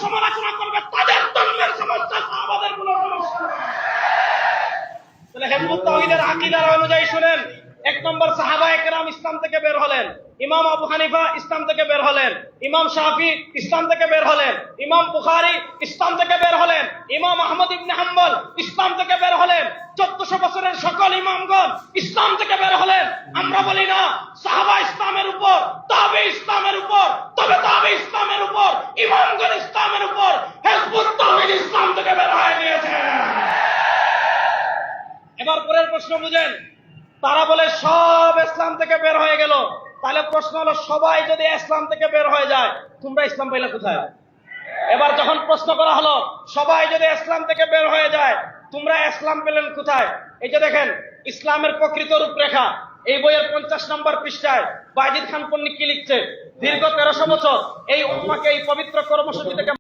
সমালোচনা করবে তাদের ধর্মের সমস্যা, সাহাবাদের কোনো সমস্যা নেই। তাহলে হিজবুত তাওহীদের আকীদা অনুযায়ী শুনেন, 1 নম্বর সাহাবায়ে কেরাম ইসলাম থেকে বের হলেন, ইমাম আবু হানিফা ইসলাম থেকে বের হলেন, ইমাম শাফি ইসলাম থেকে বের হলেন, ইমাম বুখারী ইসলাম থেকে বের হলেন, ইমাম আহমদ ইবনে হাম্বল ইসলাম থেকে বের হলেন, 1400 বছরের সকল ইমামগণ ইসলাম থেকে বের হলেন। আমরা বলি না সাহাবা ইসলামের উপর, তাবে ইসলামের উপর, তবে তাবে ইসলামের উপর, ইমামগণ ইসলামের উপর, হিজবুত তাওহীদ ইসলাম থেকে বের হয়ে গিয়েছে। এবার পরের প্রশ্ন বুঝেন, তারা বলে সব ইসলাম থেকে বের হয়ে গেল। তাহলে প্রশ্ন হলো, সবাই যদি ইসলাম থেকে বের হয়ে যায়, তোমরা ইসলাম পাইলে কোথায়? এবার যখন প্রশ্ন করা হলো সবাই যদি ইসলাম থেকে বের হয়ে যায়, তোমরা ইসলাম পেলেন কোথায়? এই যে দেখেন ইসলামের প্রকৃত রূপরেখা, এই বইয়ের 50 নম্বর পৃষ্ঠায় বাজিদ খান পন্নিক কি লিখছে, দীর্ঘ 1300 বছর এই উম্মাহকে এই পবিত্র কর্মসূচি থেকে